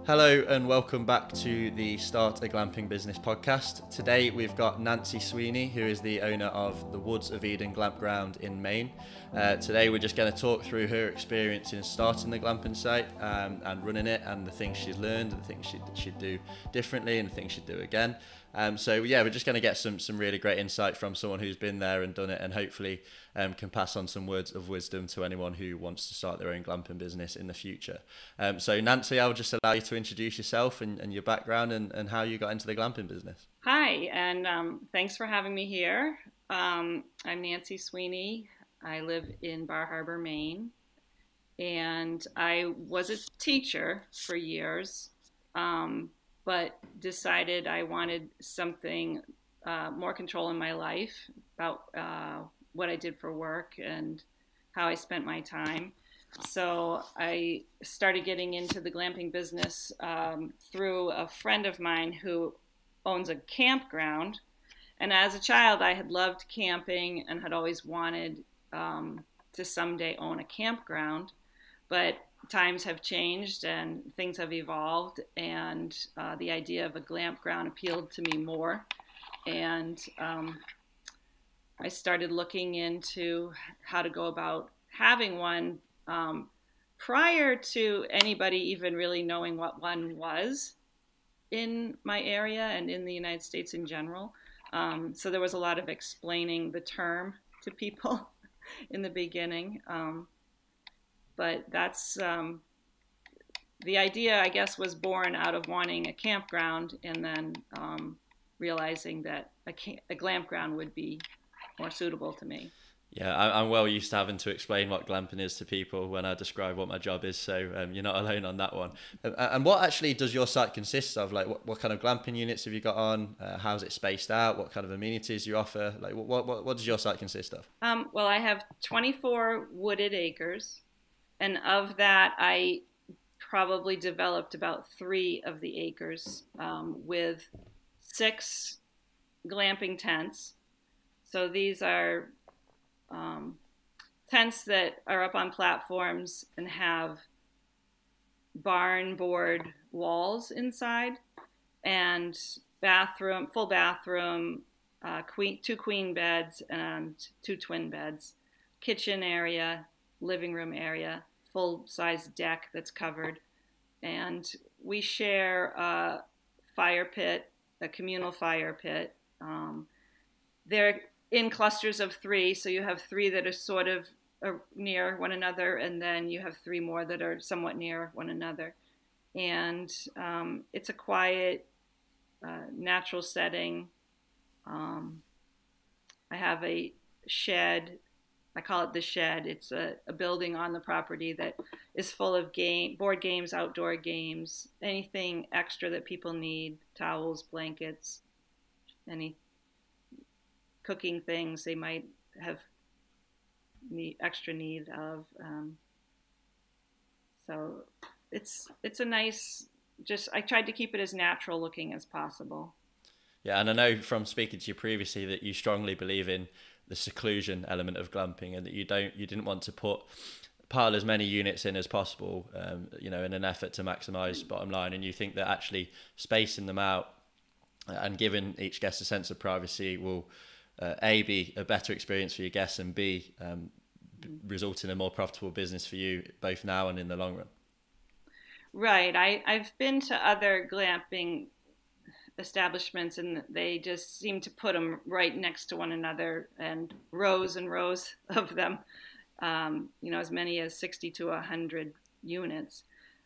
Hello and welcome back to the Start a Glamping Business podcast. Today we've got Nancy Sweeney, who is the owner of the Woods of Eden Glampground in Maine. Today we're just going to talk through her experience in starting the glamping site and running it, and the things she's learned, and the things she'd do differently and the things she'd do again. So yeah, we're just going to get some really great insight from someone who's been there and done it, and hopefully can pass on some words of wisdom to anyone who wants to start their own glamping business in the future. So Nancy, I'll just allow you to introduce yourself and your background and how you got into the glamping business. Hi, and thanks for having me here. I'm Nancy Sweeney. I live in Bar Harbor, Maine, and I was a teacher for years, but decided I wanted something more control in my life about what I did for work and how I spent my time. So I started getting into the glamping business through a friend of mine who owns a campground. And as a child, I had loved camping and had always wanted to someday own a campground. But times have changed and things have evolved, and the idea of a glampground appealed to me more. And I started looking into how to go about having one prior to anybody even really knowing what one was in my area and in the United States in general. So there was a lot of explaining the term to people in the beginning. But that's the idea, I guess, was born out of wanting a campground and then realizing that a glampground would be more suitable to me. Yeah, I'm well used to having to explain what glamping is to people when I describe what my job is, so you're not alone on that one. And what actually does your site consist of? Like, what kind of glamping units have you got on? How's it spaced out? What kind of amenities you offer? Like, what does your site consist of? Well, I have 24 wooded acres, and of that, I probably developed about 3 of the acres with 6 glamping tents. So these are tents that are up on platforms and have barn board walls inside, and full bathroom, 2 queen beds and 2 twin beds, kitchen area, living room area, full size deck that's covered, and we share a fire pit, a communal fire pit. They're in clusters of 3, so you have 3 that are sort of near one another, and then you have 3 more that are somewhat near one another. And it's a quiet, natural setting. I have a shed. I call it the shed. It's a building on the property that is full of board games, outdoor games, anything extra that people need, towels, blankets, any cooking things they might have extra need of. So it's a nice, I tried to keep it as natural looking as possible. Yeah, and I know from speaking to you previously that you strongly believe in the seclusion element of glamping, and that you didn't want to pile as many units in as possible, in an effort to maximize bottom line. And you think that actually spacing them out and giving each guest a sense of privacy will A, be a better experience for your guests, and B, result in a more profitable business for you both now and in the long run. Right. I've been to other glamping establishments, and they just seem to put them right next to one another, and rows of them, as many as 60 to 100 units.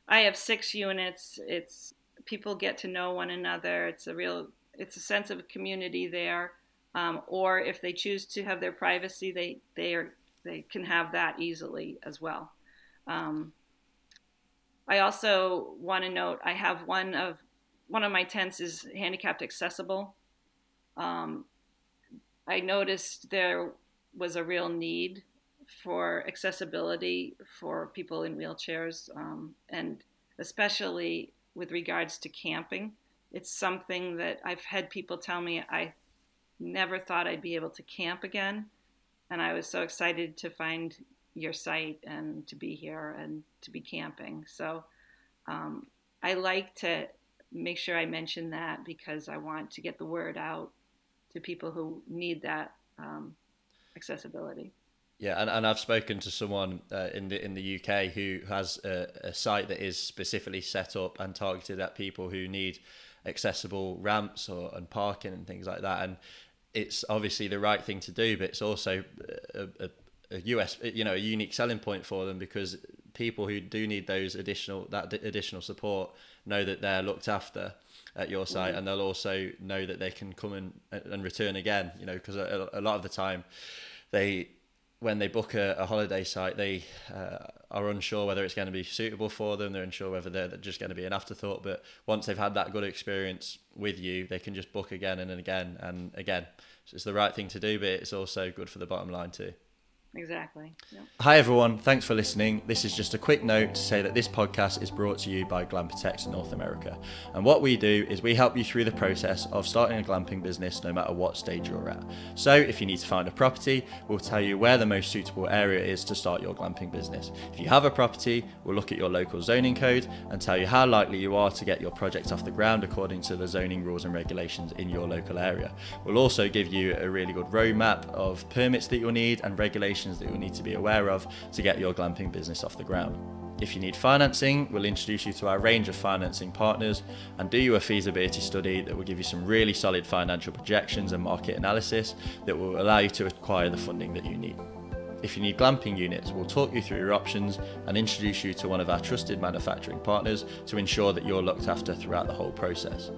I have 6 units. People get to know one another. It's a sense of community there. Or if they choose to have their privacy, they can have that easily as well. I also want to note I have one of my tents is handicapped accessible. I noticed there was a real need for accessibility for people in wheelchairs, and especially with regards to camping. It's something that I've had people tell me I never thought I'd be able to camp again, and I was so excited to find your site and to be here and to be camping. So I like to make sure I mention that because I want to get the word out to people who need that accessibility. Yeah, and I've spoken to someone in the UK who has a site that is specifically set up and targeted at people who need accessible ramps and parking and things like that. And it's obviously the right thing to do, but it's also a unique selling point for them, because people who do need that additional support know that they're looked after at your site, and they'll also know that they can come and return again. Because a lot of the time when they book a holiday site, they are unsure whether it's going to be suitable for them. They're unsure whether they're just going to be an afterthought. But once they've had that good experience with you, they can just book again and again and again. So it's the right thing to do, but it's also good for the bottom line too. Exactly. Yep. Hi everyone, thanks for listening. This is just a quick note to say that this podcast is brought to you by Glamping North America. And what we do is we help you through the process of starting a glamping business no matter what stage you're at. So if you need to find a property, we'll tell you where the most suitable area is to start your glamping business. If you have a property, we'll look at your local zoning code and tell you how likely you are to get your project off the ground according to the zoning rules and regulations in your local area. We'll also give you a really good roadmap of permits that you'll need and regulations that you'll need to be aware of to get your glamping business off the ground. If you need financing, we'll introduce you to our range of financing partners and do you a feasibility study that will give you some really solid financial projections and market analysis that will allow you to acquire the funding that you need. If you need glamping units, we'll talk you through your options and introduce you to one of our trusted manufacturing partners to ensure that you're looked after throughout the whole process.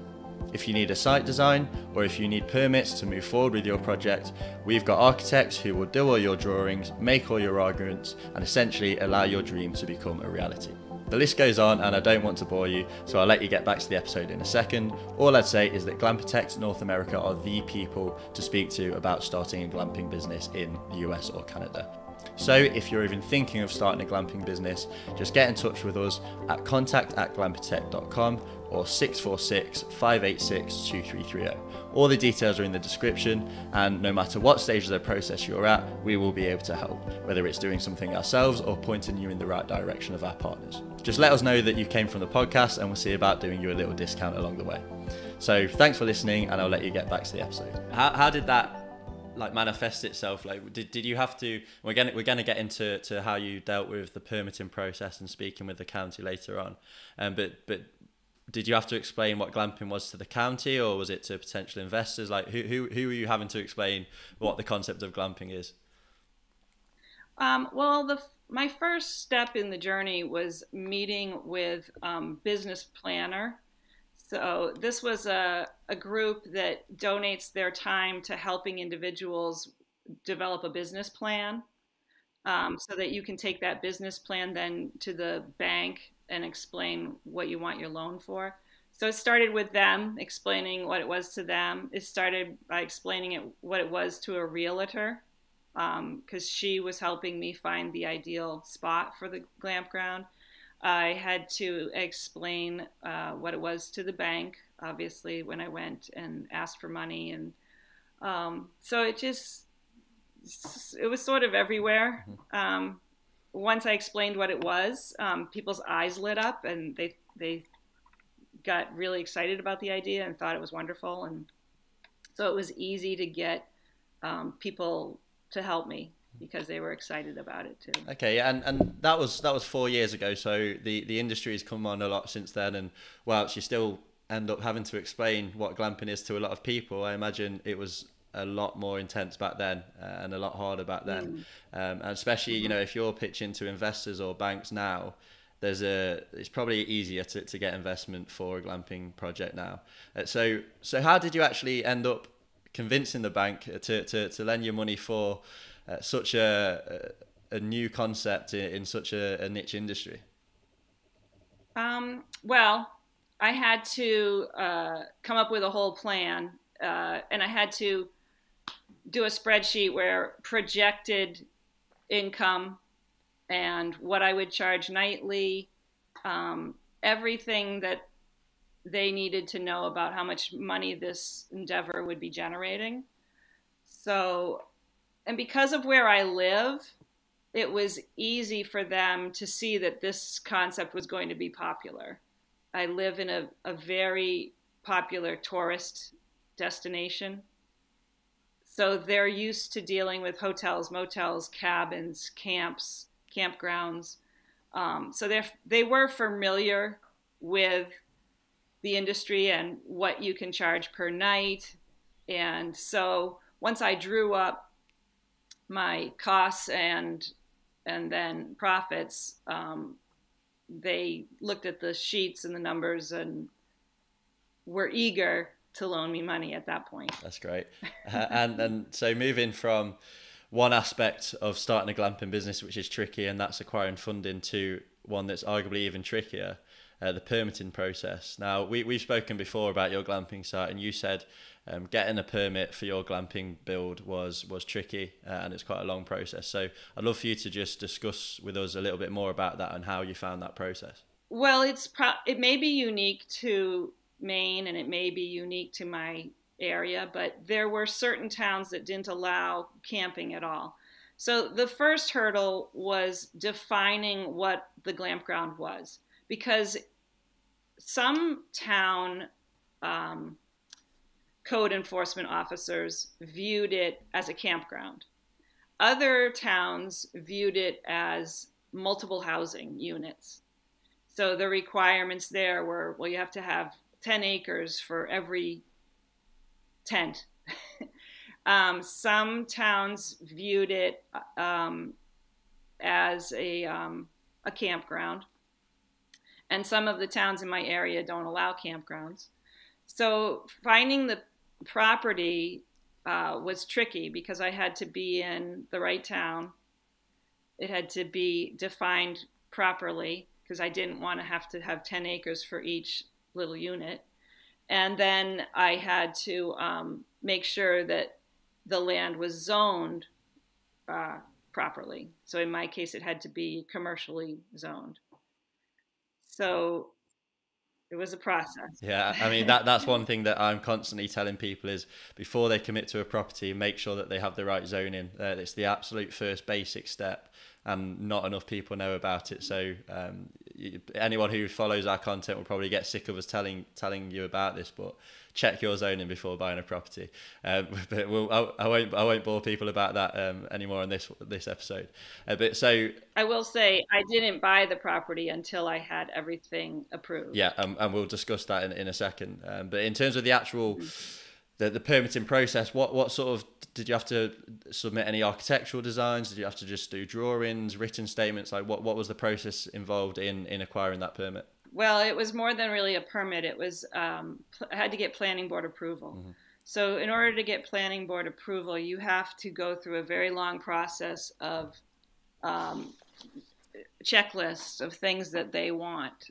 If you need a site design or if you need permits to move forward with your project, we've got architects who will do all your drawings, make all your arguments, and essentially allow your dream to become a reality. The list goes on and I don't want to bore you, so I'll let you get back to the episode in a second. All I'd say is that Glamping North America are the people to speak to about starting a glamping business in the US or Canada. So if you're even thinking of starting a glamping business, just get in touch with us at contact@glamptech.com or 646-586-2330. All the details are in the description, and no matter what stage of the process you're at, we will be able to help, whether it's doing something ourselves or pointing you in the right direction of our partners. Just let us know that you came from the podcast and we'll see about doing you a little discount along the way. So thanks for listening, and I'll let you get back to the episode. How did that manifest itself? Did you have to, we're going to get into how you dealt with the permitting process and speaking with the county later on, but did you have to explain what glamping was to the county, or was it to potential investors? Who were you having to explain what the concept of glamping is? My first step in the journey was meeting with business planner. So this was a group that donates their time to helping individuals develop a business plan, so that you can take that business plan then to the bank and explain what you want your loan for. So it started with them explaining what it was to them. It started by explaining what it was to a realtor, because she was helping me find the ideal spot for the Glampground. I had to explain what it was to the bank, obviously, when I went and asked for money. And so it was sort of everywhere. Once I explained what it was, people's eyes lit up and they got really excited about the idea and thought it was wonderful. And so it was easy to get people to help me because they were excited about it too. Okay, and that was 4 years ago. So the industry has come on a lot since then, and whilst you still end up having to explain what glamping is to a lot of people, I imagine it was a lot more intense back then and a lot harder back then. And especially, if you're pitching to investors or banks now, it's probably easier to get investment for a glamping project now. So how did you actually end up convincing the bank to lend you money for such a new concept in such a niche industry? Well, I had to come up with a whole plan, and I had to do a spreadsheet where projected income and what I would charge nightly, everything that they needed to know about how much money this endeavor would be generating. So, and because of where I live, it was easy for them to see that this concept was going to be popular. I live in a very popular tourist destination. So they're used to dealing with hotels, motels, cabins, camps, campgrounds. So they were familiar with the industry and what you can charge per night. And so once I drew up my costs and then profits, they looked at the sheets and the numbers and were eager to loan me money at that point. That's great. And so moving from one aspect of starting a glamping business, which is tricky, and that's acquiring funding, to one that's arguably even trickier, the permitting process. Now, we've spoken before about your glamping site, and you said getting a permit for your glamping build was tricky, and it's quite a long process. So I'd love for you to just discuss with us a little bit more about that and how you found that process. Well, it may be unique to Maine, and it may be unique to my area, but there were certain towns that didn't allow camping at all. So the first hurdle was defining what the glampground was, because some town code enforcement officers viewed it as a campground. Other towns viewed it as multiple housing units. So the requirements there were, well, you have to have 10 acres for every tent. Some towns viewed it as a campground, and some of the towns in my area don't allow campgrounds. So finding the property was tricky because I had to be in the right town. It had to be defined properly because I didn't want to have 10 acres for each little unit. And then I had to make sure that the land was zoned properly. So in my case, it had to be commercially zoned. So it was a process. Yeah, I mean that's one thing that I'm constantly telling people is before they commit to a property, make sure that they have the right zoning. It's the absolute first basic step, and not enough people know about it. So anyone who follows our content will probably get sick of us telling you about this, but check your zoning before buying a property. But I won't bore people about that anymore in this episode. But so I will say I didn't buy the property until I had everything approved. Yeah, and we'll discuss that in a second. But in terms of the actual the permitting process, what sort of did you have to submit any architectural designs? Did you have to just do drawings, written statements? Like what was the process involved in acquiring that permit? Well, it was more than really a permit. It was I had to get planning board approval. Mm-hmm. So in order to get planning board approval, you have to go through a very long process of checklists of things that they want.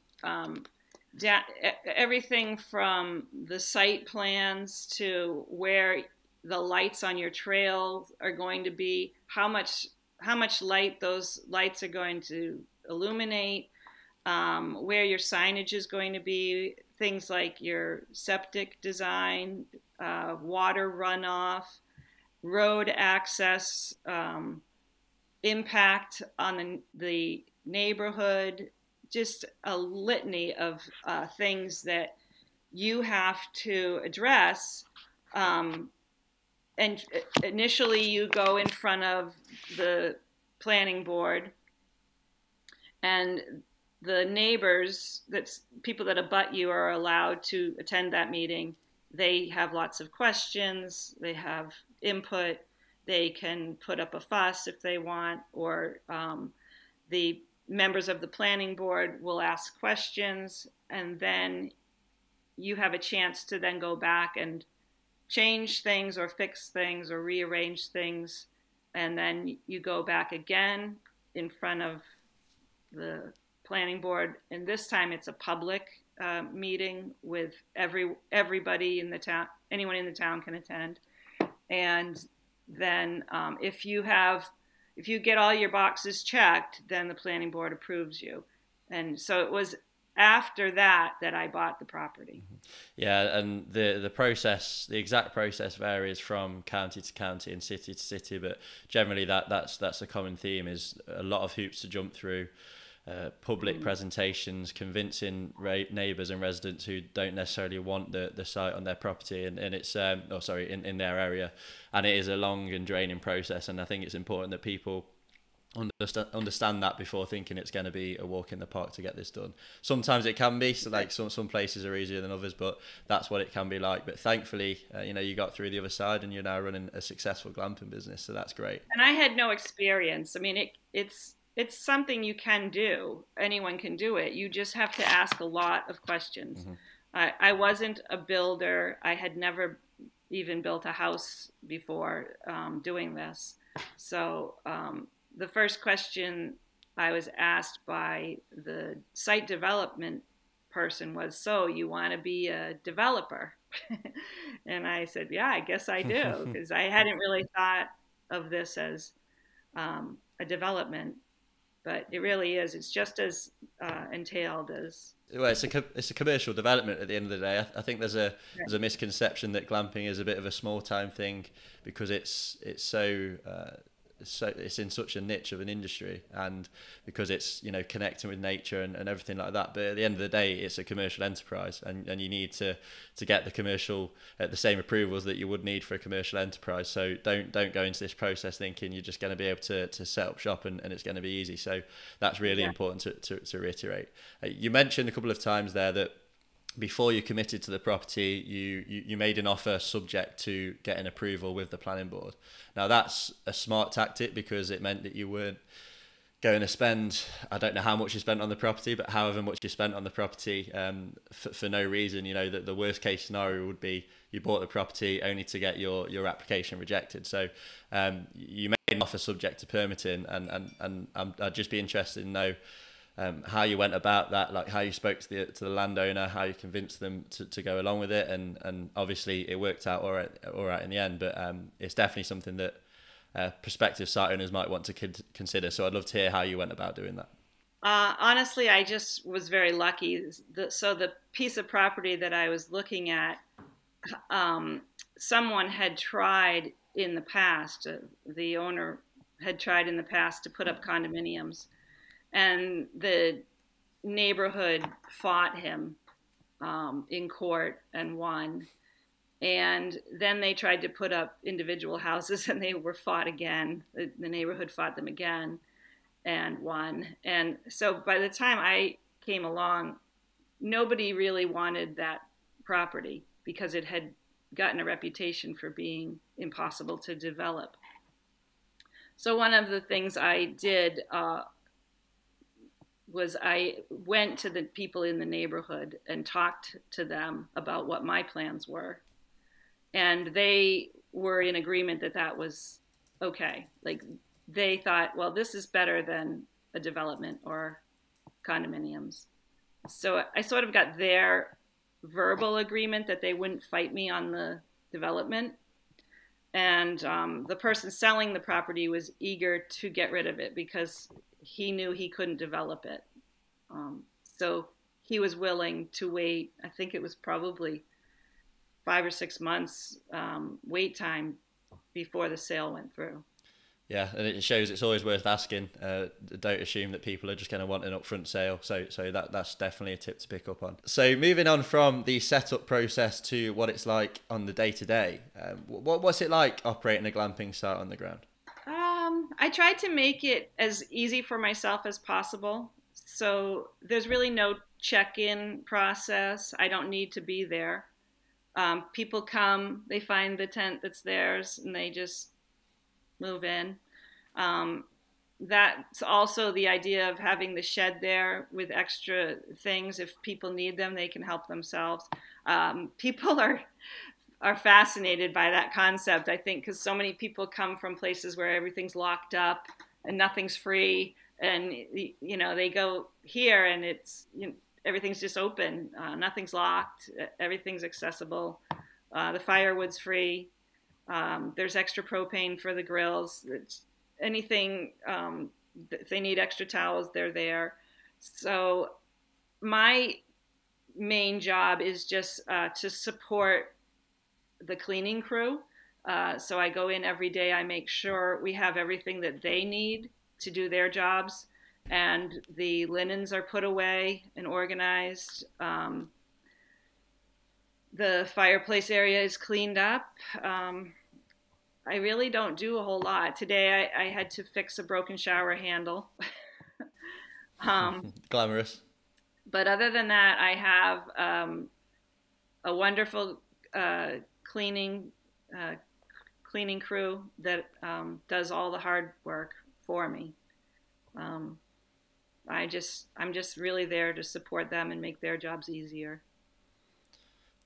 Everything from the site plans to where the lights on your trail are going to be, how much light those lights are going to illuminate, where your signage is going to be, things like your septic design, water runoff, road access, impact on the neighborhood, just a litany of things that you have to address. And initially you go in front of the planning board, and the neighbors, that's people that abut you, are allowed to attend that meeting. They have lots of questions, they have input, they can put up a fuss if they want, or the members of the planning board will ask questions, and then you have a chance to then go back and change things or fix things or rearrange things, and then you go back again in front of the planning board, and this time it's a public meeting with everybody in the town. Anyone in the town can attend, and then if you get all your boxes checked, then the planning board approves you. And so it was after that I bought the property. Yeah, and the process, the exact process varies from county to county and city to city, but generally that's a common theme, is a lot of hoops to jump through. public presentations, convincing neighbours and residents who don't necessarily want the site on their property, and it's in their area, and it is a long and draining process. And I think it's important that people understand that before thinking it's going to be a walk in the park to get this done. Sometimes it can be, so like some places are easier than others, but that's what it can be like. But thankfully, you got through the other side and you're now running a successful glamping business, so that's great. And I had no experience. I mean, it's something you can do. Anyone can do it. You just have to ask a lot of questions. Mm-hmm. I wasn't a builder. I had never even built a house before doing this. So the first question I was asked by the site development person was, so you want to be a developer? And I said, yeah, I guess I do, because I hadn't really thought of this as a development, but it really is. It's just as entailed as... Well, it's a commercial development at the end of the day. I think there's a misconception that glamping is a bit of a small time thing because it's in such a niche of an industry, and because it's connecting with nature and everything like that. But at the end of the day, it's a commercial enterprise, and you need to get the commercial the same approvals that you would need for a commercial enterprise. So don't go into this process thinking you're just going to be able to set up shop and it's going to be easy. So that's really important to reiterate. You mentioned a couple of times there that before you committed to the property, you made an offer subject to getting approval with the planning board. Now that's a smart tactic because it meant that you weren't going to spend, I don't know how much you spent on the property, but however much you spent on the property for no reason. The worst case scenario would be you bought the property only to get your application rejected. So you made an offer subject to permitting, and I'd just be interested to know how you went about that, like how you spoke to the landowner, how you convinced them to go along with it, and obviously it worked out all right in the end. But it's definitely something that prospective site owners might want to consider. So I'd love to hear how you went about doing that. Honestly, I just was very lucky. So the piece of property that I was looking at, someone had tried in the past. The owner had tried in the past to put up condominiums. And the neighborhood fought him in court and won. And then they tried to put up individual houses and they were fought again. The neighborhood fought them again and won. And so by the time I came along, nobody really wanted that property because it had gotten a reputation for being impossible to develop. So one of the things I did was I went to the people in the neighborhood and talked to them about what my plans were. And they were in agreement that that was okay. Like they thought, well, this is better than a development or condominiums. So I sort of got their verbal agreement that they wouldn't fight me on the development. And the person selling the property was eager to get rid of it because he knew he couldn't develop it. So he was willing to wait. I think it was probably 5 or 6 months wait time before the sale went through. Yeah, and it shows it's always worth asking. Don't assume that people are just going to want an upfront sale. So that's definitely a tip to pick up on. So moving on from the setup process to what it's like on the day-to-day, what's it like operating a glamping site on the ground? I tried to make it as easy for myself as possible. So there's really no check-in process. I don't need to be there. People come, they find the tent that's theirs, and they just move in. That's also the idea of having the shed there with extra things. If people need them, they can help themselves. People are fascinated by that concept, I think, because so many people come from places where everything's locked up and nothing's free, and they go here and it's everything's just open, nothing's locked, everything's accessible, the firewood's free, there's extra propane for the grills, anything, if they need extra towels, they're there. So my main job is just to support the cleaning crew. So I go in every day, I make sure we have everything that they need to do their jobs. and the linens are put away and organized. The fireplace area is cleaned up. I really don't do a whole lot. Today I had to fix a broken shower handle. Glamorous. But other than that, I have a wonderful cleaning cleaning crew that does all the hard work for me. Um, I'm just really there to support them and make their jobs easier.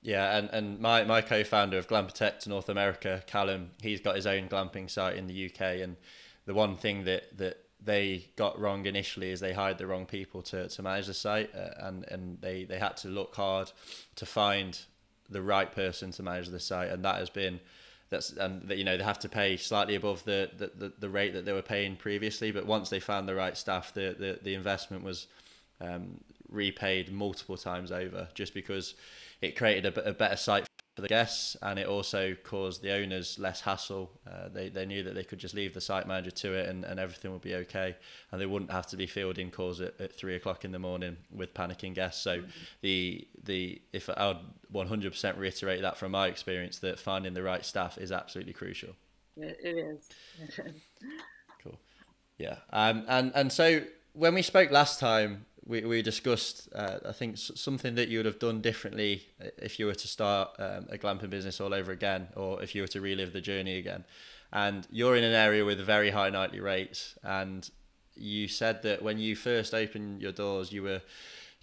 Yeah, and my co-founder of Glam Protect North America, Callum, he's got his own glamping site in the UK, and the one thing that they got wrong initially is they hired the wrong people to manage the site, and they had to look hard to find the right person to manage the site, and that has been you know, they have to pay slightly above the rate that they were paying previously, but once they found the right staff, the investment was repaid multiple times over, just because it created a better site for the guests, and it also caused the owners less hassle. They knew that they could just leave the site manager to it, and everything would be okay, and they wouldn't have to be fielding calls at 3 o'clock in the morning with panicking guests. So if I would 100% reiterate that from my experience, that finding the right staff is absolutely crucial. It is. It is. Cool. Yeah. And so when we spoke last time, we discussed, I think, something that you would have done differently if you were to start a glamping business all over again, or if you were to relive the journey again. And you're in an area with very high nightly rates, and you said that when you first opened your doors, you were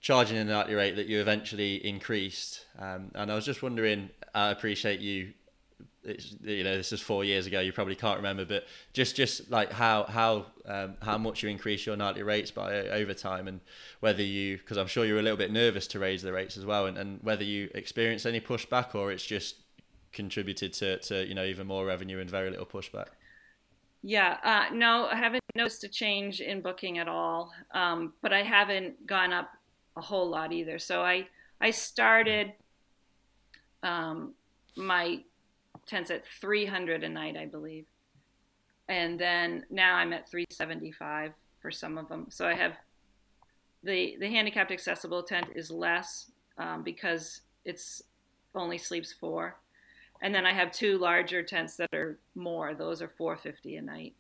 charging a nightly rate that you eventually increased. And I was just wondering, I appreciate you. You know, this is 4 years ago. You probably can't remember, but just like how much you increase your nightly rates by over time, and whether you, because I'm sure you were a little bit nervous to raise the rates as well, and whether you experienced any pushback, or it's just contributed to you know, even more revenue and very little pushback. Yeah, no, I haven't noticed a change in booking at all, but I haven't gone up a whole lot either. So I started my tents at 300 a night, I believe, and then now I'm at 375 for some of them. So I have the handicapped accessible tent is less because it's only sleeps 4, and then I have 2 larger tents that are more. Those are 450 a night,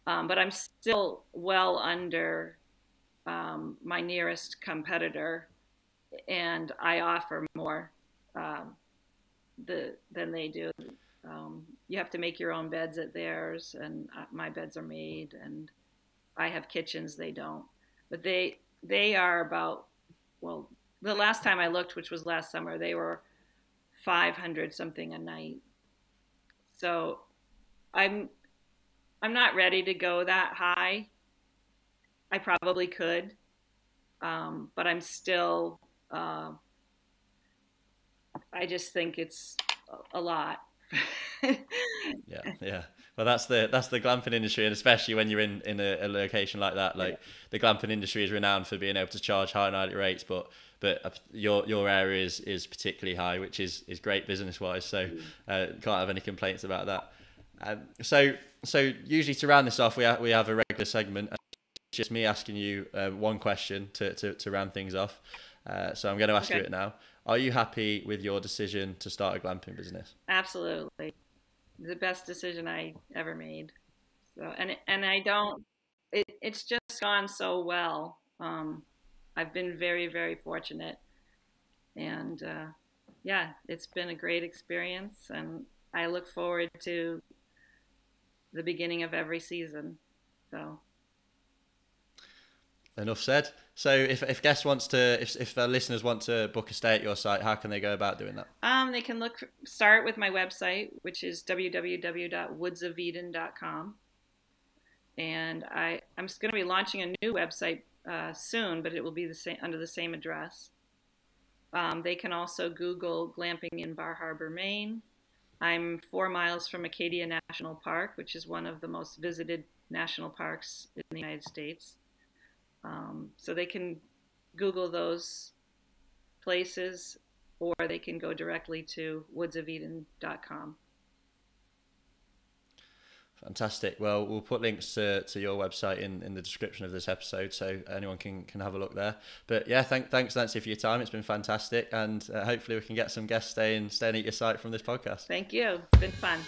but I'm still well under my nearest competitor, and I offer more than they do. You have to make your own beds at theirs, and my beds are made, and I have kitchens, they don't. But they are about, well, the last time I looked, which was last summer, they were 500 something a night. So I'm not ready to go that high. I probably could, but I'm still I just think it's a lot. Yeah. Well, that's the glamping industry, and especially when you're in a location like that. Like, the glamping industry is renowned for being able to charge high nightly rates, but your area is particularly high, which is great business wise. So can't have any complaints about that. So usually, to round this off, we have a regular segment. It's just me asking you one question to round things off. So I'm going to ask you it now. Are you happy with your decision to start a glamping business? Absolutely. The best decision I ever made. So and I don't it's just gone so well. I've been very, very fortunate, and yeah, it's been a great experience, and I look forward to the beginning of every season. So enough said. So if guests wants to, if their listeners want to book a stay at your site, how can they go about doing that? They can start with my website, which is www.woodsofeden.com, and I'm going to be launching a new website soon, but it will be the same under the same address. They can also Google glamping in Bar Harbor, Maine. I'm 4 miles from Acadia National Park, which is one of the most visited national parks in the United States. So they can Google those places, or they can go directly to woodsofeden.com. Fantastic. Well, we'll put links to your website in the description of this episode, so anyone can have a look there. But yeah, thanks Nancy for your time. It's been fantastic, and hopefully we can get some guests staying at your site from this podcast. Thank you. It's been fun.